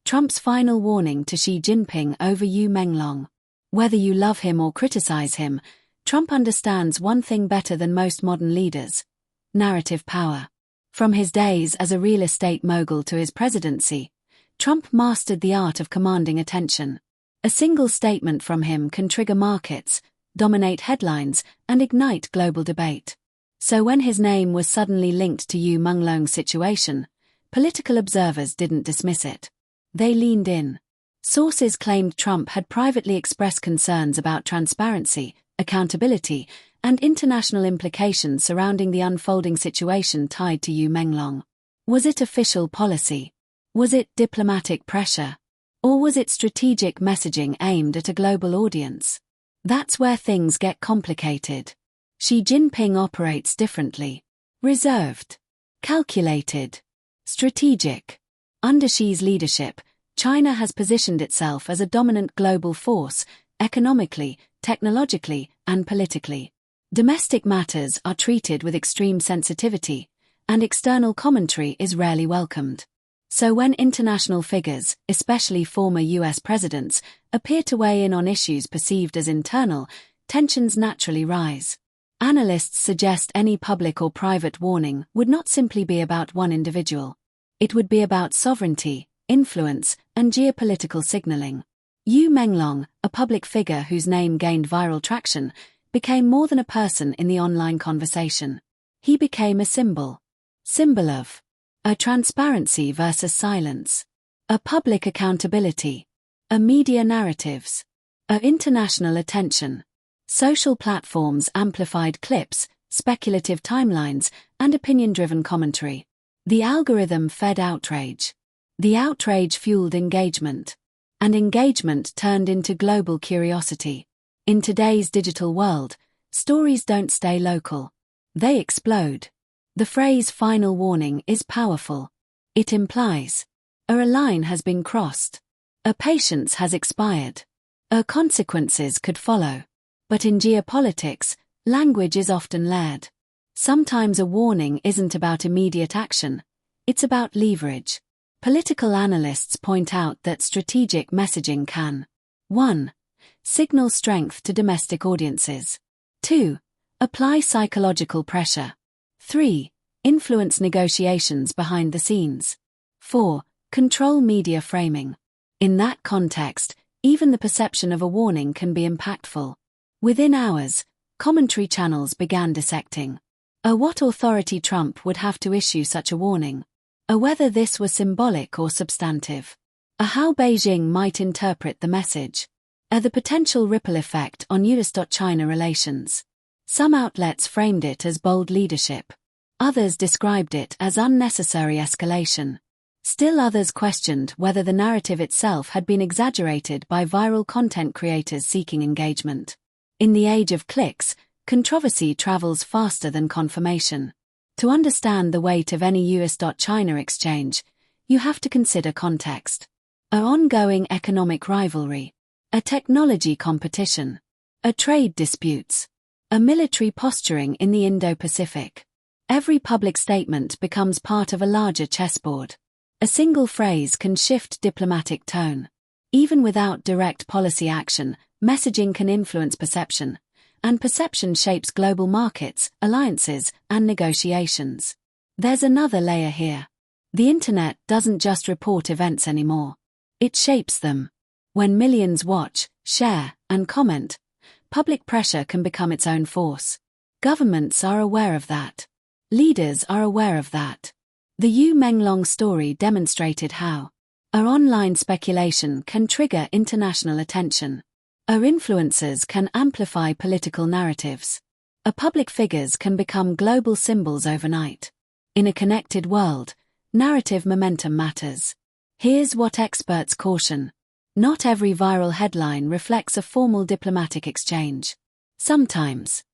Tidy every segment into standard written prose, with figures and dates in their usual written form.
Trump's final warning to Xi Jinping over Yu Menglong. Whether you love him or criticize him, Trump understands one thing better than most modern leaders: narrative power. From his days as a real estate mogul to his presidency, Trump mastered the art of commanding attention. A single statement from him can trigger markets, dominate headlines, and ignite global debate. So when his name was suddenly linked to Yu Menglong's situation, political observers didn't dismiss it. They leaned in. Sources claimed Trump had privately expressed concerns about transparency, accountability, and international implications surrounding the unfolding situation tied to Yu Menglong. Was it official policy? Was it diplomatic pressure? Or was it strategic messaging aimed at a global audience? That's where things get complicated. Xi Jinping operates differently. Reserved. Calculated. Strategic. Under Xi's leadership, China has positioned itself as a dominant global force, economically, technologically, and politically. Domestic matters are treated with extreme sensitivity, and external commentary is rarely welcomed. So when international figures, especially former US presidents, appear to weigh in on issues perceived as internal, tensions naturally rise. Analysts suggest any public or private warning would not simply be about one individual. It would be about sovereignty, influence, and geopolitical signaling. Yu Menglong, a public figure whose name gained viral traction, became more than a person in the online conversation. He became a symbol. Symbol of a transparency versus silence, a public accountability, a media narratives, a international attention. Social platforms amplified clips, speculative timelines, and opinion-driven commentary. The algorithm fed outrage. The outrage fueled engagement. And engagement turned into global curiosity. In today's digital world, stories don't stay local. They explode. The phrase "final warning" is powerful. It implies a line has been crossed. A patience has expired. Consequences could follow. But in geopolitics, language is often layered. Sometimes a warning isn't about immediate action. It's about leverage. Political analysts point out that strategic messaging can 1. Signal strength to domestic audiences. 2. Apply psychological pressure. 3. Influence negotiations behind the scenes. 4. Control media framing. In that context, even the perception of a warning can be impactful. Within hours, commentary channels began dissecting. What authority Trump would have to issue such a warning? Whether this was symbolic or substantive. How Beijing might interpret the message. The potential ripple effect on US-China relations. Some outlets framed it as bold leadership. Others described it as unnecessary escalation. Still others questioned whether the narrative itself had been exaggerated by viral content creators seeking engagement. In the age of clicks, controversy travels faster than confirmation. To understand the weight of any US-China exchange, you have to consider context. An ongoing economic rivalry. A technology competition. Trade disputes. Military posturing in the Indo-Pacific. Every public statement becomes part of a larger chessboard. A single phrase can shift diplomatic tone. Even without direct policy action, messaging can influence perception. And perception shapes global markets, alliances, and negotiations. There's another layer here. The internet doesn't just report events anymore. It shapes them. When millions watch, share, and comment, public pressure can become its own force. Governments are aware of that. Leaders are aware of that. The Yu Menglong story demonstrated how our online speculation can trigger international attention. Our influencers can amplify political narratives. Our public figures can become global symbols overnight. In a connected world, narrative momentum matters. Here's what experts caution. Not every viral headline reflects a formal diplomatic exchange. Sometimes,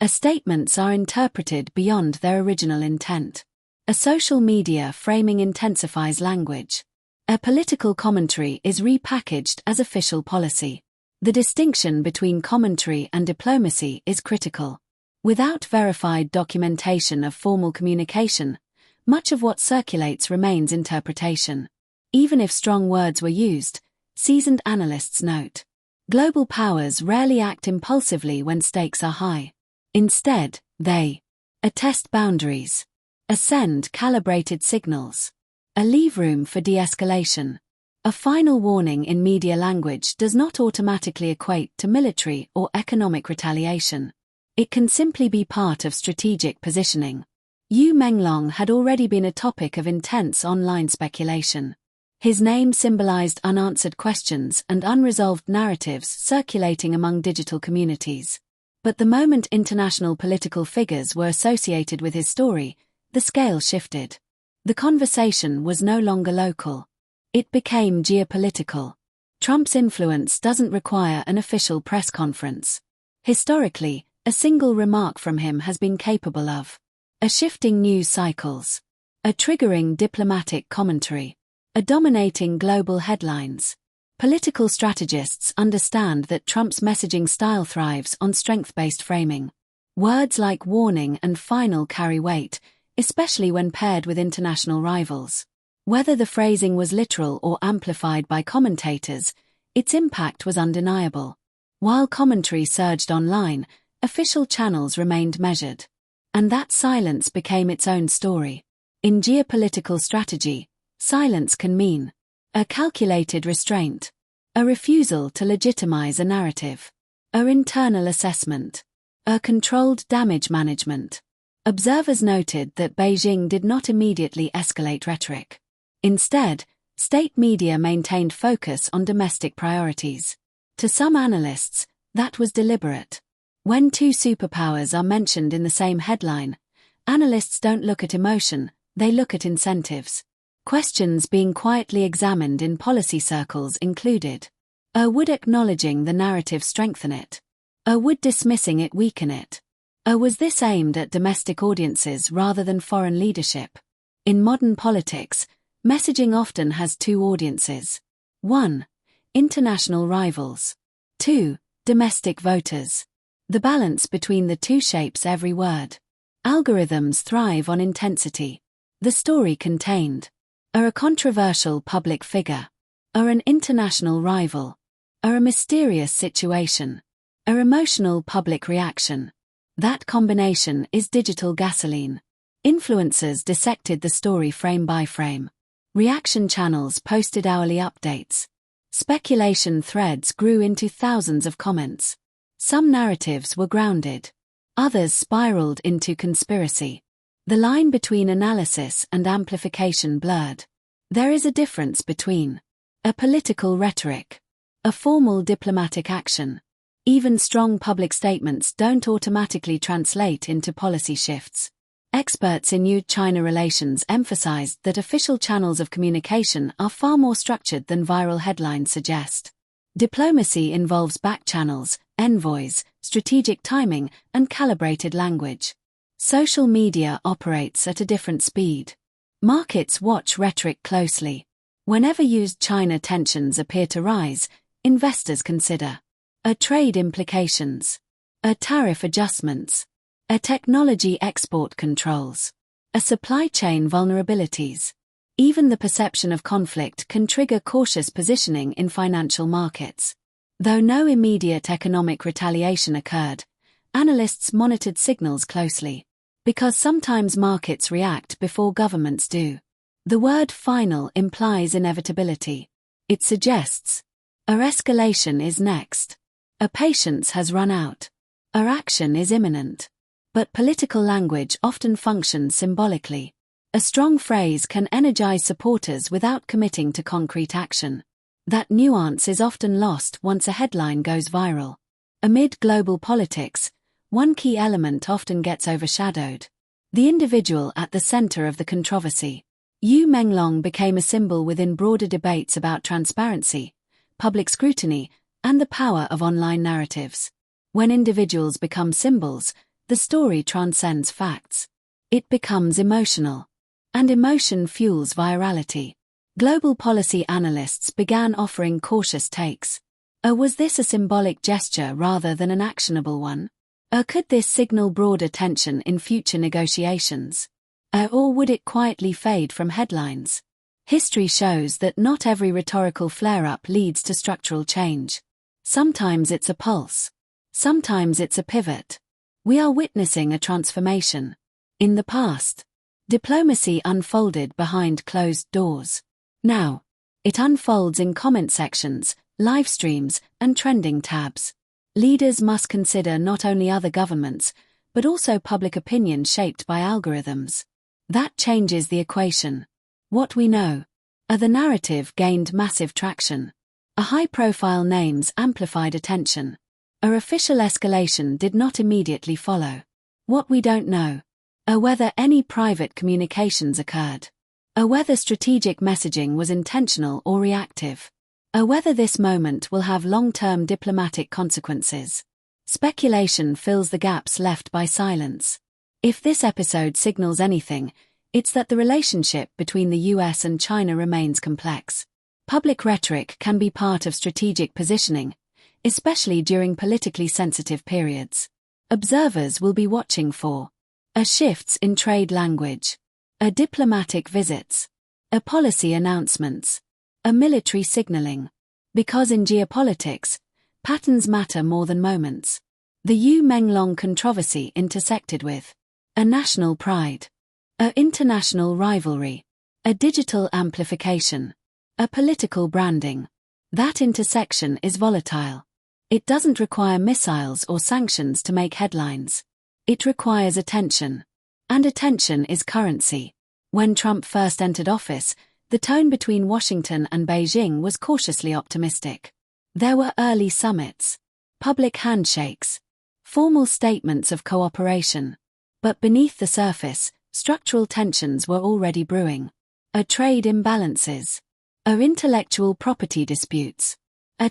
statements are interpreted beyond their original intent. A social media framing intensifies language. A political commentary is repackaged as official policy. The distinction between commentary and diplomacy is critical. Without verified documentation of formal communication, much of what circulates remains interpretation. Even if strong words were used, seasoned analysts note, global powers rarely act impulsively when stakes are high. Instead, they attest boundaries, send calibrated signals, leave room for de-escalation. A final warning in media language does not automatically equate to military or economic retaliation. It can simply be part of strategic positioning. Yu Menglong had already been a topic of intense online speculation. His name symbolized unanswered questions and unresolved narratives circulating among digital communities. But the moment international political figures were associated with his story, the scale shifted. The conversation was no longer local. It became geopolitical. Trump's influence doesn't require an official press conference. Historically, a single remark from him has been capable of shifting news cycles, triggering diplomatic commentary, dominating global headlines. Political strategists understand that Trump's messaging style thrives on strength-based framing. Words like warning and final carry weight, especially when paired with international rivals. Whether the phrasing was literal or amplified by commentators, its impact was undeniable. While commentary surged online, official channels remained measured. And that silence became its own story. In geopolitical strategy, silence can mean a calculated restraint, a refusal to legitimize a narrative, an internal assessment, a controlled damage management. Observers noted that Beijing did not immediately escalate rhetoric. Instead, state media maintained focus on domestic priorities. To some analysts, that was deliberate. When two superpowers are mentioned in the same headline, analysts don't look at emotion, they look at incentives. Questions being quietly examined in policy circles included: would acknowledging the narrative strengthen it? Would dismissing it weaken it? Was this aimed at domestic audiences rather than foreign leadership? In modern politics, messaging often has two audiences. 1. International rivals. 2. Domestic voters. The balance between the two shapes every word. Algorithms thrive on intensity. The story contained: a controversial public figure, an international rival, a mysterious situation, an emotional public reaction. That combination is digital gasoline. Influencers dissected the story frame by frame. Reaction channels posted hourly updates. Speculation threads grew into thousands of comments. Some narratives were grounded. Others spiraled into conspiracy. The line between analysis and amplification blurred. There is a difference between a political rhetoric, a formal diplomatic action. Even strong public statements don't automatically translate into policy shifts. Experts in U-China relations emphasized that official channels of communication are far more structured than viral headlines suggest. Diplomacy involves back channels, envoys, strategic timing, and calibrated language. Social media operates at a different speed. Markets watch rhetoric closely. Whenever U-China tensions appear to rise, investors consider trade implications, tariff adjustments, technology export controls, supply chain vulnerabilities. Even the perception of conflict can trigger cautious positioning in financial markets. Though no immediate economic retaliation occurred, analysts monitored signals closely. Because sometimes markets react before governments do. The word final implies inevitability. It suggests escalation is next. Patience has run out. Action is imminent. But political language often functions symbolically. A strong phrase can energize supporters without committing to concrete action. That nuance is often lost once a headline goes viral. Amid global politics, one key element often gets overshadowed: the individual at the center of the controversy. Yu Menglong became a symbol within broader debates about transparency, public scrutiny, and the power of online narratives. When individuals become symbols, the story transcends facts. It becomes emotional. And emotion fuels virality. Global policy analysts began offering cautious takes. Was this a symbolic gesture rather than an actionable one? Could this signal broader tension in future negotiations? Or would it quietly fade from headlines? History shows that not every rhetorical flare-up leads to structural change. Sometimes it's a pulse. Sometimes it's a pivot. We are witnessing a transformation. In the past, diplomacy unfolded behind closed doors. Now, it unfolds in comment sections, live streams, and trending tabs. Leaders must consider not only other governments, but also public opinion shaped by algorithms. That changes the equation. What we know. The narrative gained massive traction. High-profile names amplified attention. Official escalation did not immediately follow. What we don't know. Whether any private communications occurred. Whether strategic messaging was intentional or reactive. Whether this moment will have long-term diplomatic consequences. Speculation fills the gaps left by silence. If this episode signals anything, it's that the relationship between the US and China remains complex. Public rhetoric can be part of strategic positioning, especially during politically sensitive periods. Observers will be watching for shifts in trade language, diplomatic visits, policy announcements, military signaling. Because in geopolitics, patterns matter more than moments. The Yu Menglong controversy intersected with national pride, international rivalry, digital amplification, political branding. That intersection is volatile. It doesn't require missiles or sanctions to make headlines. It requires attention. And attention is currency. When Trump first entered office, the tone between Washington and Beijing was cautiously optimistic. There were early summits, public handshakes, formal statements of cooperation. But beneath the surface, structural tensions were already brewing. Trade imbalances, intellectual property disputes,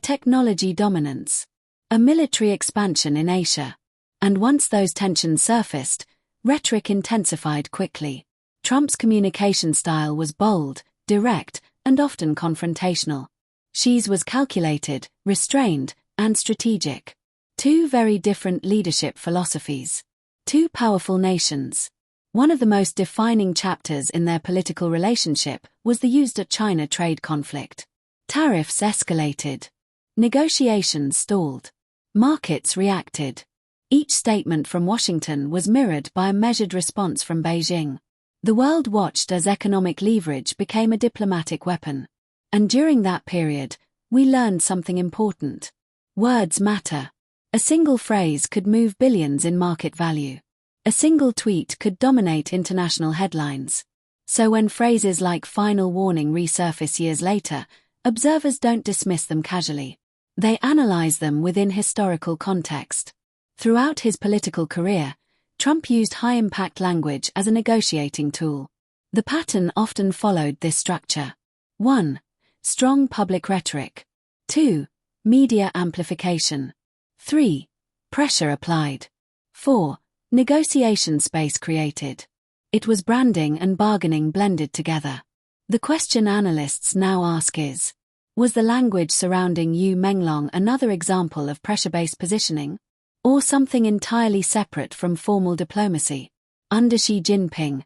technology dominance, military expansion in Asia. And once those tensions surfaced, rhetoric intensified quickly. Trump's communication style was bold, direct, and often confrontational. Xi's was calculated, restrained, and strategic. Two very different leadership philosophies. Two powerful nations. One of the most defining chapters in their political relationship was the US-China trade conflict. Tariffs escalated. Negotiations stalled. Markets reacted. Each statement from Washington was mirrored by a measured response from Beijing. The world watched as economic leverage became a diplomatic weapon. And during that period, we learned something important. Words matter. A single phrase could move billions in market value. A single tweet could dominate international headlines. So when phrases like final warning resurface years later, observers don't dismiss them casually. They analyze them within historical context. Throughout his political career, Trump used high-impact language as a negotiating tool. The pattern often followed this structure. 1. Strong public rhetoric. 2. Media amplification. 3. Pressure applied. 4. Negotiation space created. It was branding and bargaining blended together. The question analysts now ask is, was the language surrounding Yu Menglong another example of pressure-based positioning? Or something entirely separate from formal diplomacy? Under Xi Jinping,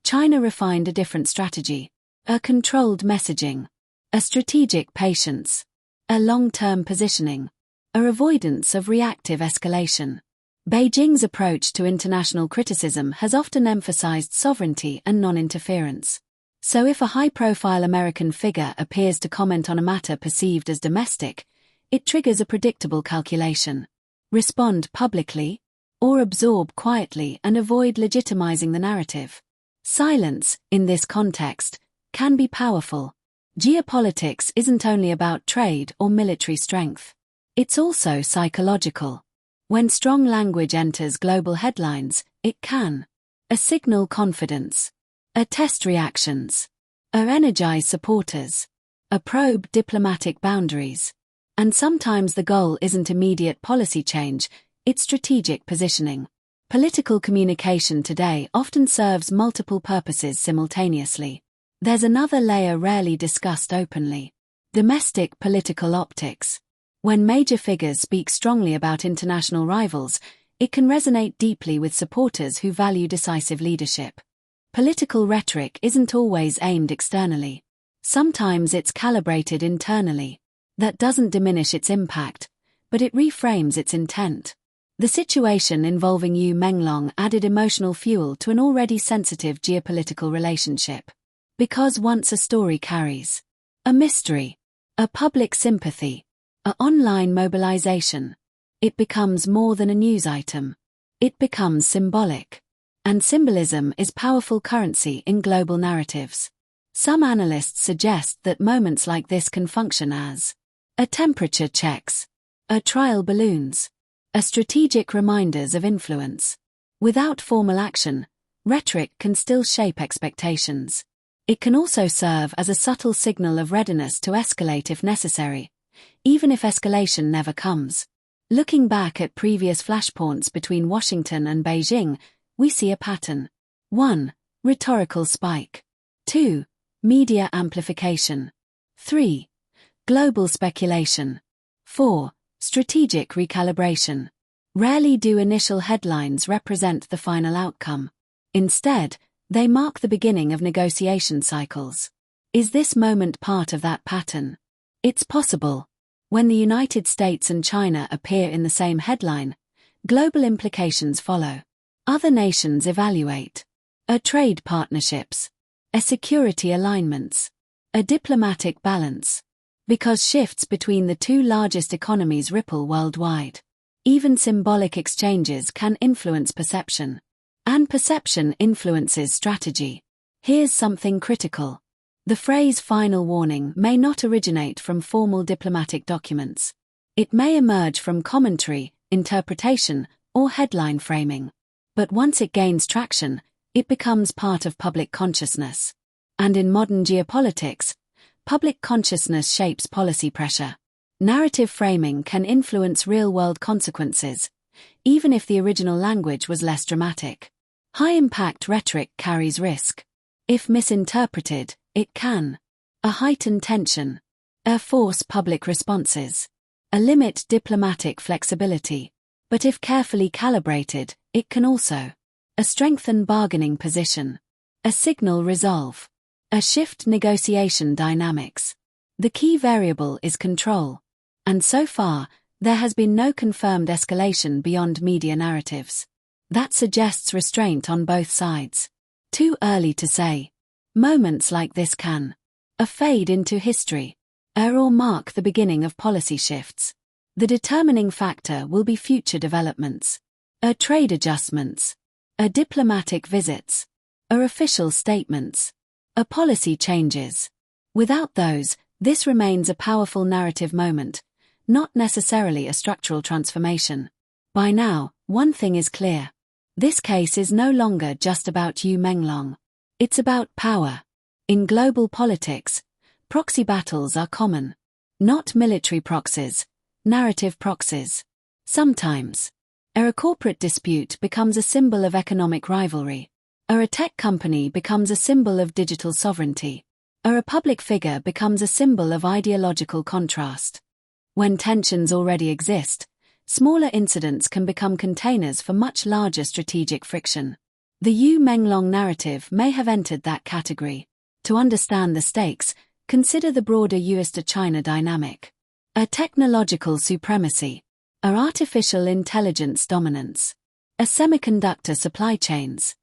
China refined a different strategy. A controlled messaging. A strategic patience. A long-term positioning. A avoidance of reactive escalation. Beijing's approach to international criticism has often emphasized sovereignty and non-interference. So if a high-profile American figure appears to comment on a matter perceived as domestic, it triggers a predictable calculation. Respond publicly, or absorb quietly and avoid legitimizing the narrative. Silence, in this context, can be powerful. Geopolitics isn't only about trade or military strength. It's also psychological. When strong language enters global headlines, it can signal confidence, test reactions, energize supporters, probe diplomatic boundaries. And sometimes the goal isn't immediate policy change, it's strategic positioning. Political communication today often serves multiple purposes simultaneously. There's another layer rarely discussed openly. Domestic political optics. When major figures speak strongly about international rivals, it can resonate deeply with supporters who value decisive leadership. Political rhetoric isn't always aimed externally. Sometimes it's calibrated internally. That doesn't diminish its impact, but it reframes its intent. The situation involving Yu Menglong added emotional fuel to an already sensitive geopolitical relationship. Because once a story carries a mystery, a public sympathy, an online mobilization, it becomes more than a news item. It becomes symbolic. And symbolism is powerful currency in global narratives. Some analysts suggest that moments like this can function as a temperature checks, a trial balloons, a strategic reminders of influence. Without formal action, rhetoric can still shape expectations. It can also serve as a subtle signal of readiness to escalate if necessary, even if escalation never comes. Looking back at previous flashpoints between Washington and Beijing, we see a pattern. 1. Rhetorical spike. 2. Media amplification. 3. Global speculation. 4. Strategic recalibration. Rarely do initial headlines represent the final outcome. Instead, they mark the beginning of negotiation cycles. Is this moment part of that pattern? It's possible. When the United States and China appear in the same headline, global implications follow. Other nations evaluate a trade partnerships, a security alignments, a diplomatic balance. Because shifts between the two largest economies ripple worldwide. Even symbolic exchanges can influence perception. And perception influences strategy. Here's something critical. The phrase final warning may not originate from formal diplomatic documents. It may emerge from commentary, interpretation, or headline framing. But once it gains traction, it becomes part of public consciousness. And in modern geopolitics, public consciousness shapes policy pressure. Narrative framing can influence real-world consequences, even if the original language was less dramatic. High-impact rhetoric carries risk. If misinterpreted, it can heighten tension, force public responses, limit diplomatic flexibility. But if carefully calibrated, it can also strengthen bargaining position, signal resolve, shift negotiation dynamics. The key variable is control. And so far, there has been no confirmed escalation beyond media narratives. That suggests restraint on both sides. Too early to say. Moments like this can fade into history, or mark the beginning of policy shifts. The determining factor will be future developments, trade adjustments, diplomatic visits, official statements, policy changes. Without those, this remains a powerful narrative moment, not necessarily a structural transformation. By now, one thing is clear. This case is no longer just about Yu Menglong. It's about power. In global politics, proxy battles are common. Not military proxies, narrative proxies. Sometimes, a corporate dispute becomes a symbol of economic rivalry. A tech company becomes a symbol of digital sovereignty. A public figure becomes a symbol of ideological contrast. When tensions already exist, smaller incidents can become containers for much larger strategic friction. The Yu Menglong narrative may have entered that category. To understand the stakes, consider the broader US-to-China dynamic. A technological supremacy, artificial intelligence dominance, semiconductor supply chains,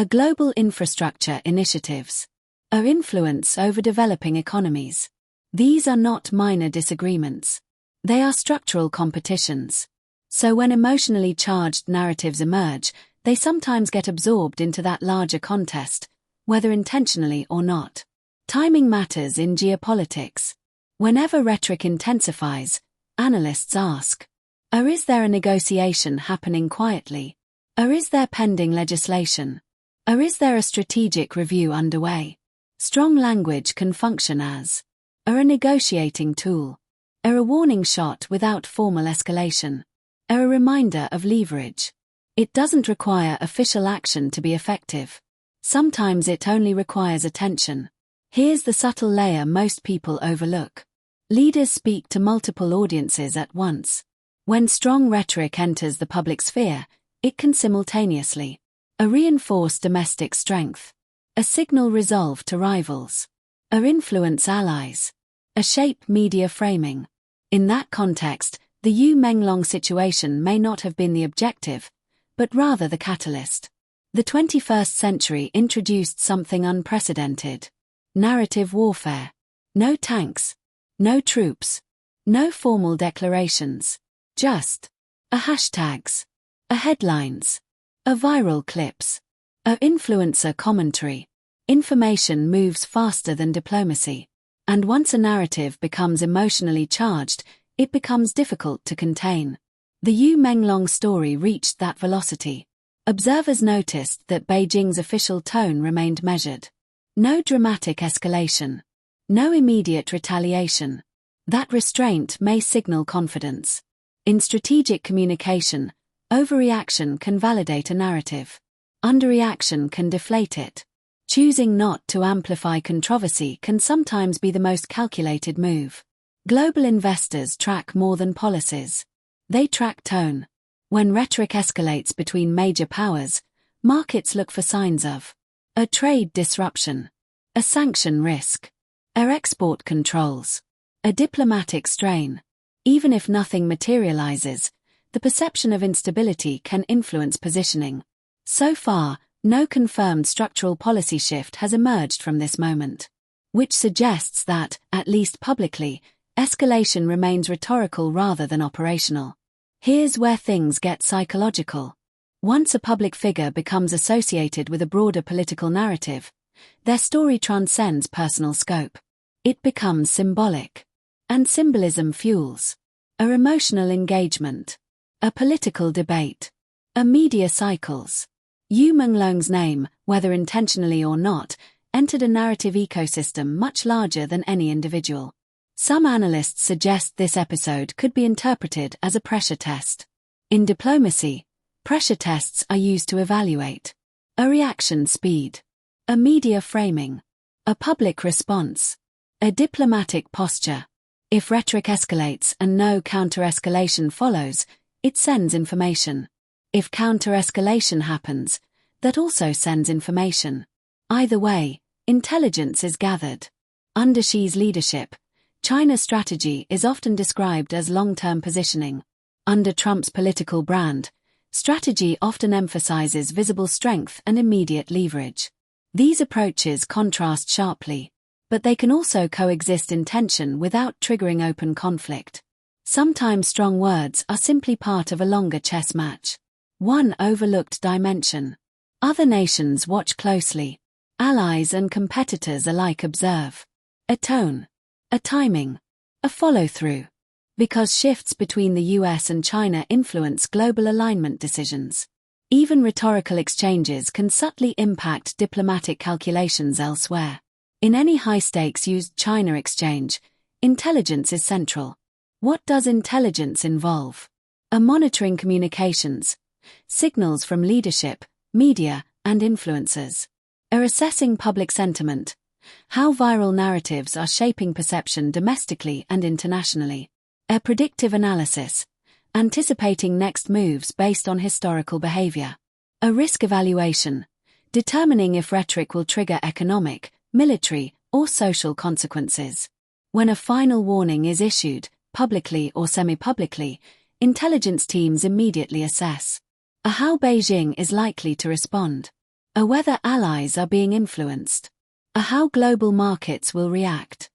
global infrastructure initiatives, influence over developing economies. These are not minor disagreements. They are structural competitions. So when emotionally charged narratives emerge, they sometimes get absorbed into that larger contest, whether intentionally or not. Timing matters in geopolitics. Whenever rhetoric intensifies, analysts ask, is there a negotiation happening quietly? Is there pending legislation? Is there a strategic review underway? Strong language can function as a negotiating tool, a warning shot without formal escalation, a reminder of leverage. It doesn't require official action to be effective. Sometimes it only requires attention. Here's the subtle layer most people overlook. Leaders speak to multiple audiences at once. When strong rhetoric enters the public sphere, it can simultaneously reinforce domestic strength, signal resolve to rivals, influence allies, shape media framing. In that context, the Yu Menglong situation may not have been the objective, but rather the catalyst. The 21st century introduced something unprecedented. Narrative warfare. No tanks. No troops. No formal declarations. Just hashtags. Headlines. Viral clips. Influencer commentary. Information moves faster than diplomacy. And once a narrative becomes emotionally charged, it becomes difficult to contain. The Yu Menglong story reached that velocity. Observers noticed that Beijing's official tone remained measured. No dramatic escalation. No immediate retaliation. That restraint may signal confidence. In strategic communication, overreaction can validate a narrative. Underreaction can deflate it. Choosing not to amplify controversy can sometimes be the most calculated move. Global investors track more than policies. They track tone. When rhetoric escalates between major powers, markets look for signs of a trade disruption, a sanction risk, export controls, a diplomatic strain. Even if nothing materializes, the perception of instability can influence positioning. So far, no confirmed structural policy shift has emerged from this moment, which suggests that, at least publicly, escalation remains rhetorical rather than operational. Here's where things get psychological. Once a public figure becomes associated with a broader political narrative, their story transcends personal scope. It becomes symbolic. And symbolism fuels a emotional engagement, a political debate, a media cycles. Yu Menglong's name, whether intentionally or not, entered a narrative ecosystem much larger than any individual. Some analysts suggest this episode could be interpreted as a pressure test. In diplomacy, pressure tests are used to evaluate a reaction speed, a media framing, a public response, a diplomatic posture. If rhetoric escalates and no counter-escalation follows, it sends information. If counter-escalation happens, that also sends information. Either way, intelligence is gathered. Under Xi's leadership, China's strategy is often described as long-term positioning. Under Trump's political brand, strategy often emphasizes visible strength and immediate leverage. These approaches contrast sharply, but they can also coexist in tension without triggering open conflict. Sometimes strong words are simply part of a longer chess match. One overlooked dimension. Other nations watch closely. Allies and competitors alike observe. A tone. A timing. A follow-through. Because shifts between the US and China influence global alignment decisions. Even rhetorical exchanges can subtly impact diplomatic calculations elsewhere. In any high-stakes US-China exchange, intelligence is central. What does intelligence involve? Monitoring communications, signals from leadership, media, and influencers. Assessing public sentiment, how viral narratives are shaping perception domestically and internationally. Predictive analysis, anticipating next moves based on historical behavior. Risk evaluation, determining if rhetoric will trigger economic, military, or social consequences. When a final warning is issued, publicly or semi-publicly, intelligence teams immediately assess how Beijing is likely to respond, whether allies are being influenced, how global markets will react,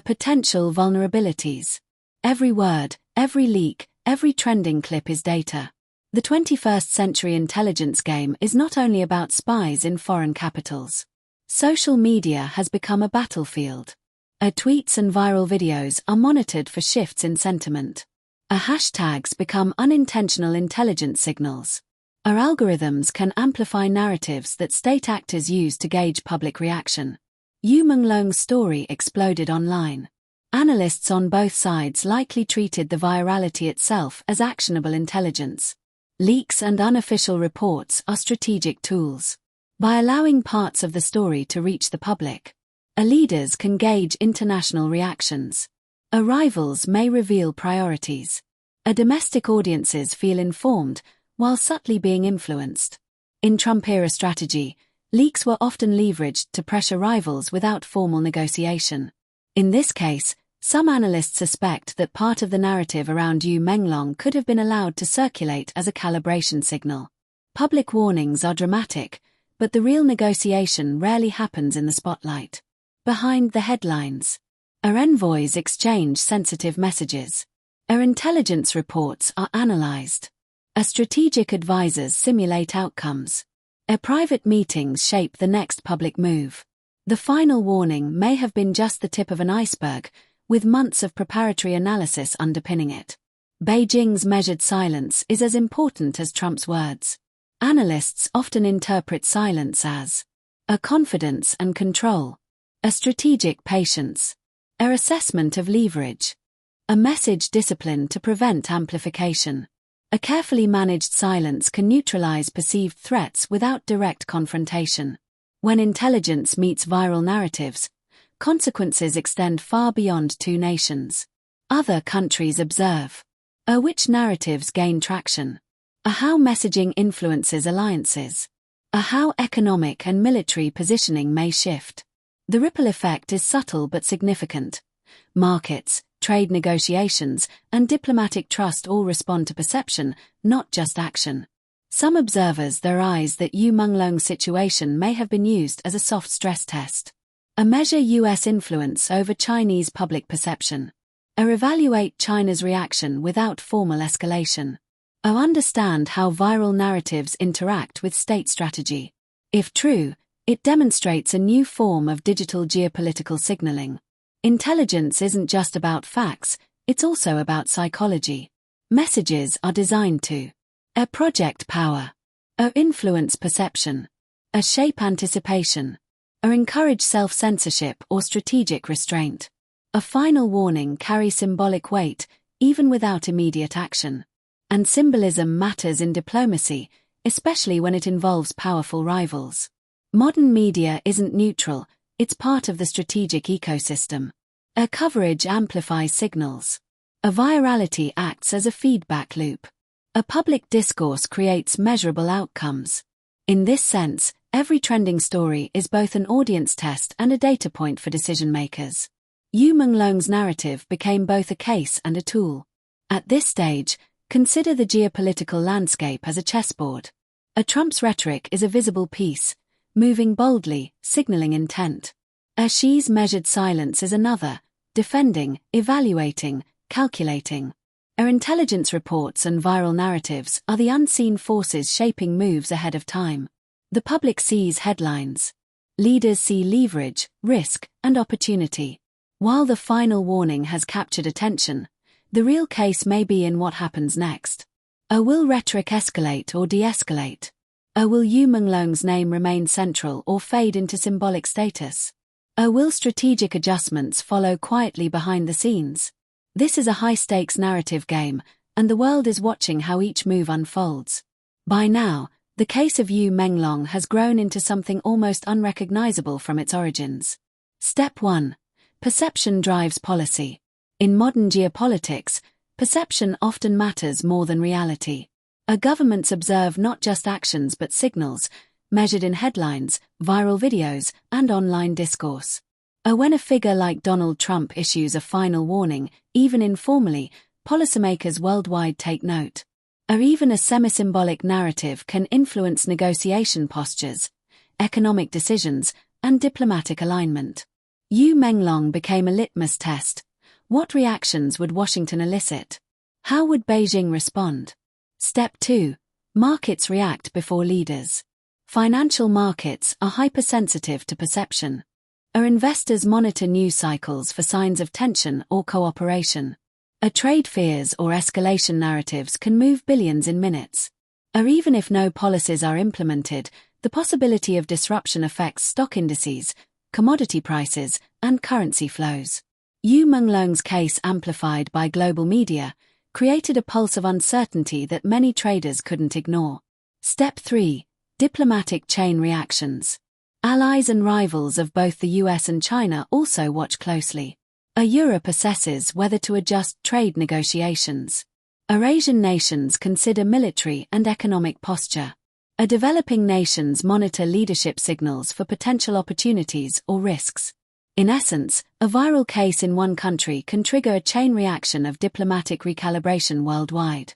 potential vulnerabilities. Every word, every leak, every trending clip is data. The 21st century intelligence game is not only about spies in foreign capitals. Social media has become a battlefield. Tweets and viral videos are monitored for shifts in sentiment. Hashtags become unintentional intelligence signals. Our algorithms can amplify narratives that state actors use to gauge public reaction. Yu Menglong's story exploded online. Analysts on both sides likely treated the virality itself as actionable intelligence. Leaks and unofficial reports are strategic tools. By allowing parts of the story to reach the public, leaders can gauge international reactions. Rivals may reveal priorities. Domestic audiences feel informed, while subtly being influenced. In Trump-era strategy, Leaks were often leveraged to pressure rivals without formal negotiation. In this case, some analysts suspect that part of the narrative around Yu Menglong could have been allowed to circulate as a calibration signal. Public warnings are dramatic, but the real negotiation rarely happens in the spotlight. Behind the headlines, our envoys exchange sensitive messages. Our intelligence reports are analyzed. Our strategic advisors simulate outcomes. Our private meetings shape the next public move. The final warning may have been just the tip of an iceberg, with months of preparatory analysis underpinning it. Beijing's measured silence is as important as Trump's words. Analysts often interpret silence as a confidence and control, a strategic patience, a assessment of leverage, a message discipline to prevent amplification. A carefully managed silence can neutralize perceived threats without direct confrontation. When intelligence meets viral narratives, consequences extend far beyond two nations. Other countries observe which narratives gain traction, how messaging influences alliances, how economic and military positioning may shift. The ripple effect is subtle but significant. Markets, trade negotiations, and diplomatic trust all respond to perception, not just action. Some observers theorize that Yu Menglong's situation may have been used as a soft stress test. Measure U.S. influence over Chinese public perception. Evaluate China's reaction without formal escalation. Understand how viral narratives interact with state strategy. If true, it demonstrates a new form of digital geopolitical signaling. Intelligence isn't just about facts, it's also about psychology. Messages are designed to project power, influence perception, shape anticipation, encourage self-censorship or strategic restraint. A final warning carries symbolic weight, even without immediate action. And symbolism matters in diplomacy, especially when it involves powerful rivals. Modern media isn't neutral, it's part of the strategic ecosystem. Coverage amplifies signals. Virality acts as a feedback loop. Public discourse creates measurable outcomes. In this sense, every trending story is both an audience test and a data point for decision-makers. Yu Menglong's narrative became both a case and a tool. At this stage, consider the geopolitical landscape as a chessboard. Trump's rhetoric is a visible piece, moving boldly, signaling intent. Xi's measured silence is another, defending, evaluating, calculating. Our intelligence reports and viral narratives are the unseen forces shaping moves ahead of time. The public sees headlines. Leaders see leverage, risk, and opportunity. While the final warning has captured attention, the real case may be in what happens next. Will rhetoric escalate or de-escalate? Will Yu Menglong's name remain central or fade into symbolic status? Will strategic adjustments follow quietly behind the scenes? This is a high-stakes narrative game, and the world is watching how each move unfolds. By now, the case of Yu Menglong has grown into something almost unrecognizable from its origins. Step 1. Perception drives policy. In modern geopolitics, perception often matters more than reality. Governments observe not just actions but signals, measured in headlines, viral videos, and online discourse. When a figure like Donald Trump issues a final warning, even informally, policymakers worldwide take note. Even a semi-symbolic narrative can influence negotiation postures, economic decisions, and diplomatic alignment. Yu Menglong became a litmus test. What reactions would Washington elicit? How would Beijing respond? Step 2. Markets react before leaders. Financial markets are hypersensitive to perception. Our investors monitor news cycles for signs of tension or cooperation. Trade fears or escalation narratives can move billions in minutes. Even if no policies are implemented, the possibility of disruption affects stock indices, commodity prices, and currency flows. Yu Menglong's case, amplified by global media, created a pulse of uncertainty that many traders couldn't ignore. Step 3. Diplomatic chain reactions. Allies and rivals of both the US and China also watch closely. Europe assesses whether to adjust trade negotiations. Asian nations consider military and economic posture. A developing nations monitor leadership signals for potential opportunities or risks. In essence, a viral case in one country can trigger a chain reaction of diplomatic recalibration worldwide.